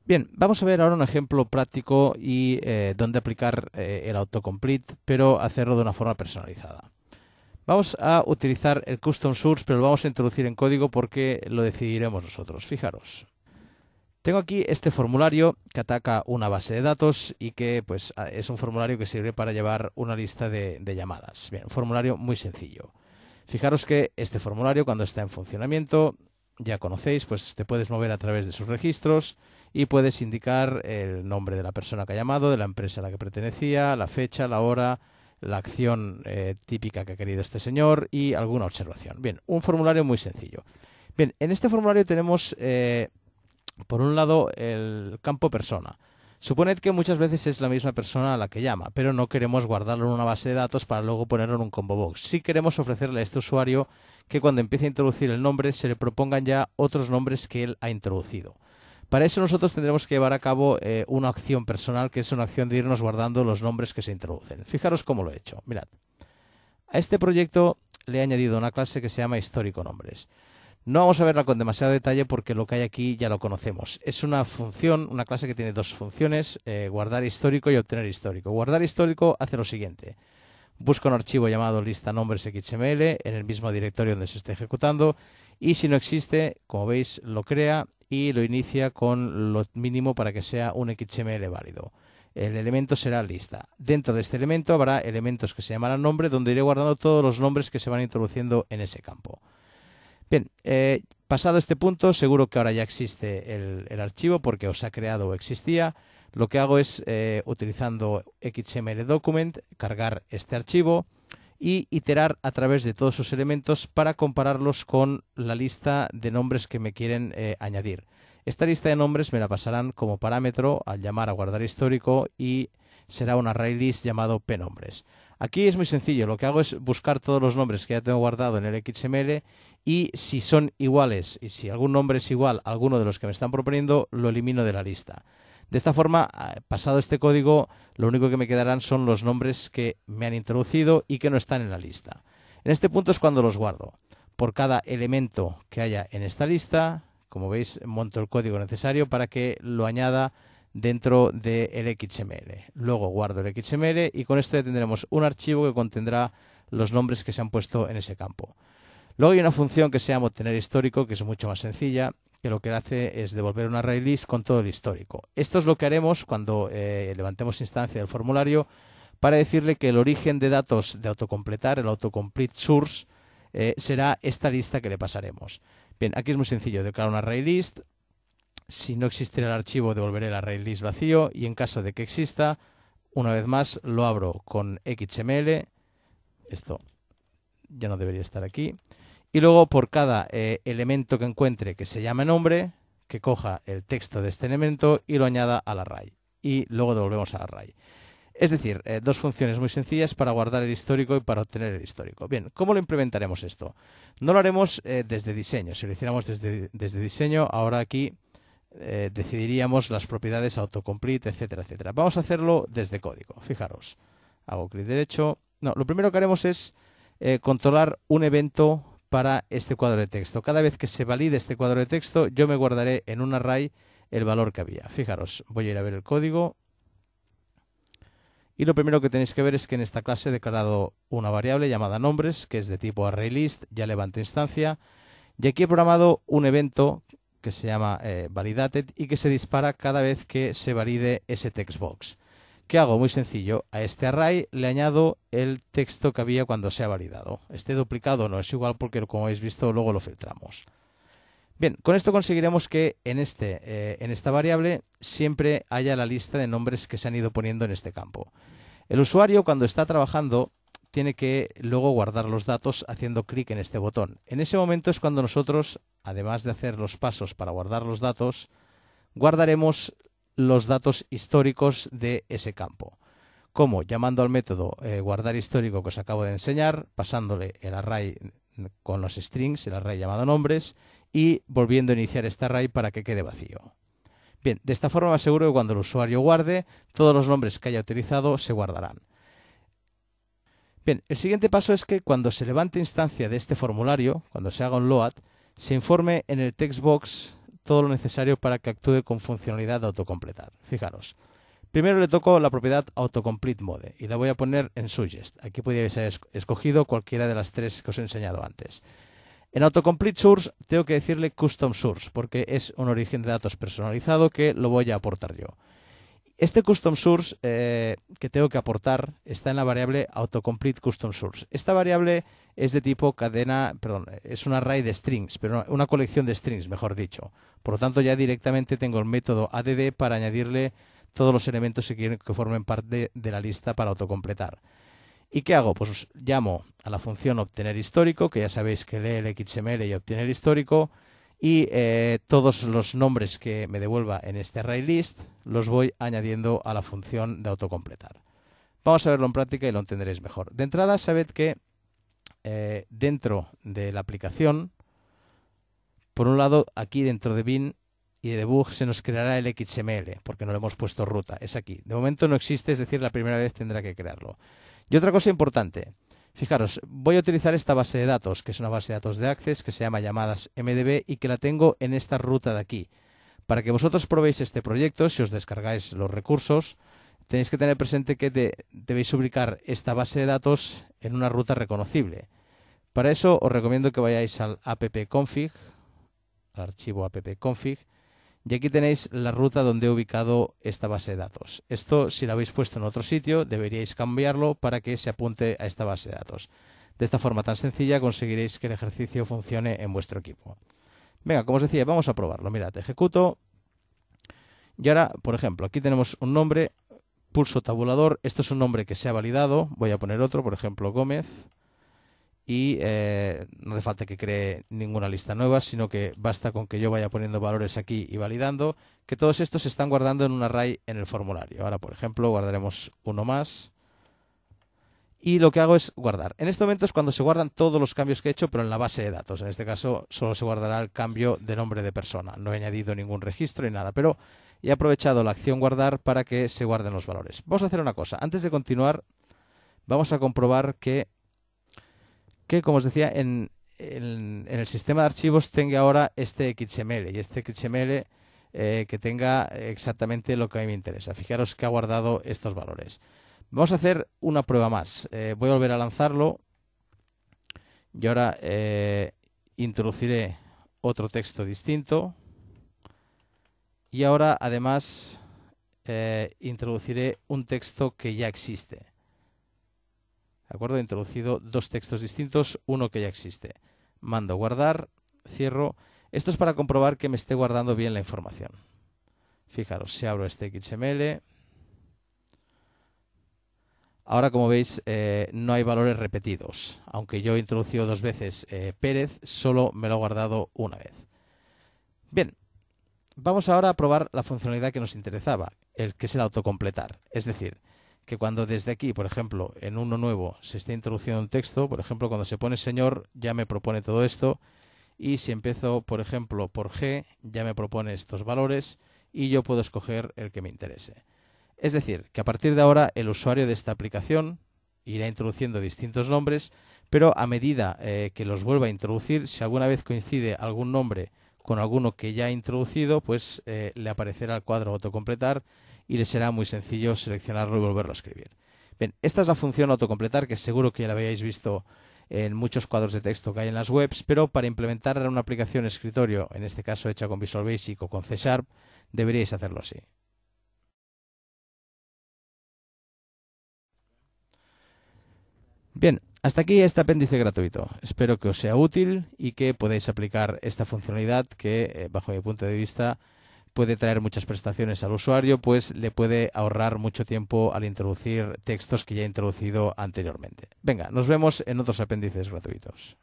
Bien, vamos a ver ahora un ejemplo práctico y dónde aplicar el autocomplete, pero hacerlo de una forma personalizada. Vamos a utilizar el custom source, pero lo vamos a introducir en código porque lo decidiremos nosotros. Fijaros. Tengo aquí este formulario que ataca una base de datos y que pues, es un formulario que sirve para llevar una lista de llamadas. Bien, un formulario muy sencillo. Fijaros que este formulario, cuando está en funcionamiento, ya conocéis, pues te puedes mover a través de sus registros y puedes indicar el nombre de la persona que ha llamado, de la empresa a la que pertenecía, la fecha, la hora, la acción típica que ha querido este señor y alguna observación. Bien, un formulario muy sencillo. Bien, en este formulario tenemos, por un lado, el campo persona. Suponed que muchas veces es la misma persona a la que llama, pero no queremos guardarlo en una base de datos para luego ponerlo en un combo box. Sí queremos ofrecerle a este usuario que cuando empiece a introducir el nombre se le propongan ya otros nombres que él ha introducido. Para eso nosotros tendremos que llevar a cabo una acción personal, que es una acción de irnos guardando los nombres que se introducen. Fijaros cómo lo he hecho. Mirad, a este proyecto le he añadido una clase que se llama histórico nombres. No vamos a verla con demasiado detalle porque lo que hay aquí ya lo conocemos. Es una función, una clase que tiene dos funciones, guardar histórico y obtener histórico. Guardar histórico hace lo siguiente. Busca un archivo llamado lista nombres XML en el mismo directorio donde se esté ejecutando y si no existe, como veis, lo crea y lo inicia con lo mínimo para que sea un XML válido. El elemento será lista. Dentro de este elemento habrá elementos que se llamarán nombre donde iré guardando todos los nombres que se van introduciendo en ese campo. Bien, pasado este punto, seguro que ahora ya existe el archivo porque os ha creado o existía. Lo que hago es, utilizando XML Document, cargar este archivo y iterar a través de todos sus elementos para compararlos con la lista de nombres que me quieren añadir. Esta lista de nombres me la pasarán como parámetro al llamar a guardar histórico y será un array list llamado pnombres. Aquí es muy sencillo, lo que hago es buscar todos los nombres que ya tengo guardado en el XML y si son iguales y si algún nombre es igual a alguno de los que me están proponiendo, lo elimino de la lista. De esta forma, pasado este código, lo único que me quedarán son los nombres que me han introducido y que no están en la lista. En este punto es cuando los guardo. Por cada elemento que haya en esta lista, como veis, monto el código necesario para que lo añada dentro del XML. Luego guardo el XML y con esto ya tendremos un archivo que contendrá los nombres que se han puesto en ese campo. Luego hay una función que se llama obtener histórico, que es mucho más sencilla, que lo que hace es devolver un array list con todo el histórico. Esto es lo que haremos cuando levantemos instancia del formulario para decirle que el origen de datos de autocompletar, el autocomplete source, será esta lista que le pasaremos. Bien, aquí es muy sencillo, declaro un array list. Si no existiera el archivo, devolveré el array list vacío y en caso de que exista, una vez más lo abro con XML. Esto ya no debería estar aquí. Y luego por cada elemento que encuentre que se llame nombre, que coja el texto de este elemento y lo añada al array. Y luego devolvemos al array. Es decir, dos funciones muy sencillas para guardar el histórico y para obtener el histórico. Bien, ¿cómo lo implementaremos esto? No lo haremos desde diseño. Si lo hiciéramos desde diseño, ahora aquí decidiríamos las propiedades autocomplete, etcétera, etcétera. Vamos a hacerlo desde código. Fijaros, hago clic derecho. No, lo primero que haremos es controlar un evento para este cuadro de texto. Cada vez que se valide este cuadro de texto, yo me guardaré en un array el valor que había. Fijaros, voy a ir a ver el código. Y lo primero que tenéis que ver es que en esta clase he declarado una variable llamada nombres, que es de tipo ArrayList, ya levanto instancia. Y aquí he programado un evento que se llama validated y que se dispara cada vez que se valide ese textbox. ¿Qué hago? Muy sencillo. A este array le añado el texto que había cuando se ha validado. Este duplicado no es igual porque, como habéis visto, luego lo filtramos. Bien, con esto conseguiremos que en esta variable siempre haya la lista de nombres que se han ido poniendo en este campo. El usuario, cuando está trabajando, tiene que luego guardar los datos haciendo clic en este botón. En ese momento es cuando nosotros, además de hacer los pasos para guardar los datos, guardaremos los datos históricos de ese campo. Como llamando al método guardar histórico que os acabo de enseñar, pasándole el array con los strings, el array llamado nombres, y volviendo a iniciar este array para que quede vacío. Bien, de esta forma me aseguro que cuando el usuario guarde, todos los nombres que haya utilizado se guardarán. Bien, el siguiente paso es que cuando se levante instancia de este formulario, cuando se haga un load, se informe en el textbox todo lo necesario para que actúe con funcionalidad de autocompletar. Fijaros. Primero le toco la propiedad Autocomplete Mode y la voy a poner en Suggest. Aquí podríais haber escogido cualquiera de las tres que os he enseñado antes. En Autocomplete Source tengo que decirle Custom Source porque es un origen de datos personalizado que lo voy a aportar yo. Este Custom Source que tengo que aportar está en la variable Autocomplete Custom Source. Esta variable es de tipo cadena, perdón, es un array de strings, pero una colección de strings, mejor dicho. Por lo tanto, ya directamente tengo el método add para añadirle todos los elementos que formen parte de la lista para autocompletar. ¿Y qué hago? Pues llamo a la función obtener histórico, que ya sabéis que lee el XML y obtiene el histórico, y todos los nombres que me devuelva en este array list los voy añadiendo a la función de autocompletar. Vamos a verlo en práctica y lo entenderéis mejor. De entrada, sabed que dentro de la aplicación, por un lado, aquí dentro de bin y de debug se nos creará el XML, porque no le hemos puesto ruta. Es aquí. De momento no existe, es decir, la primera vez tendrá que crearlo. Y otra cosa importante. Fijaros, voy a utilizar esta base de datos, que es una base de datos de Access, que se llama llamadas MDB y que la tengo en esta ruta de aquí. Para que vosotros probéis este proyecto, si os descargáis los recursos, tenéis que tener presente que debéis ubicar esta base de datos en una ruta reconocible. Para eso os recomiendo que vayáis al appconfig, al archivo appconfig, y aquí tenéis la ruta donde he ubicado esta base de datos. Esto, si lo habéis puesto en otro sitio, deberíais cambiarlo para que se apunte a esta base de datos. De esta forma tan sencilla conseguiréis que el ejercicio funcione en vuestro equipo. Venga, como os decía, vamos a probarlo. Mirad, ejecuto. Y ahora, por ejemplo, aquí tenemos un nombre, pulso tabulador. Esto es un nombre que se ha validado. Voy a poner otro, por ejemplo, Gómez. Y no hace falta que cree ninguna lista nueva, sino que basta con que yo vaya poniendo valores aquí y validando, que todos estos se están guardando en un array en el formulario. Ahora, por ejemplo, guardaremos uno más. Y lo que hago es guardar. En este momento es cuando se guardan todos los cambios que he hecho, pero en la base de datos. En este caso solo se guardará el cambio de nombre de persona. No he añadido ningún registro ni nada, pero he aprovechado la acción guardar para que se guarden los valores. Vamos a hacer una cosa. Antes de continuar, vamos a comprobar que como os decía, en el sistema de archivos tenga ahora este XML y este XML que tenga exactamente lo que a mí me interesa. Fijaros que ha guardado estos valores. Vamos a hacer una prueba más. Voy a volver a lanzarlo y ahora introduciré otro texto distinto y ahora además introduciré un texto que ya existe. ¿De acuerdo? He introducido dos textos distintos, uno que ya existe. Mando guardar, cierro. Esto es para comprobar que me esté guardando bien la información. Fijaros, si abro este XML. Ahora, como veis, no hay valores repetidos. Aunque yo he introducido dos veces Pérez, solo me lo ha guardado una vez. Bien, vamos ahora a probar la funcionalidad que nos interesaba, que es el autocompletar. Es decir, que cuando desde aquí, por ejemplo, en uno nuevo se esté introduciendo un texto, por ejemplo, cuando se pone señor, ya me propone todo esto, y si empiezo, por ejemplo, por G, ya me propone estos valores, y yo puedo escoger el que me interese. Es decir, que a partir de ahora el usuario de esta aplicación irá introduciendo distintos nombres, pero a medida que los vuelva a introducir, si alguna vez coincide algún nombre con alguno que ya ha introducido, pues le aparecerá el cuadro autocompletar y le será muy sencillo seleccionarlo y volverlo a escribir. Bien, esta es la función autocompletar que seguro que ya la habéis visto en muchos cuadros de texto que hay en las webs, pero para implementarla en una aplicación escritorio, en este caso hecha con Visual Basic o con C#, deberíais hacerlo así. Bien, hasta aquí este apéndice gratuito. Espero que os sea útil y que podáis aplicar esta funcionalidad que, bajo mi punto de vista, puede traer muchas prestaciones al usuario, pues le puede ahorrar mucho tiempo al introducir textos que ya he introducido anteriormente. Venga, nos vemos en otros apéndices gratuitos.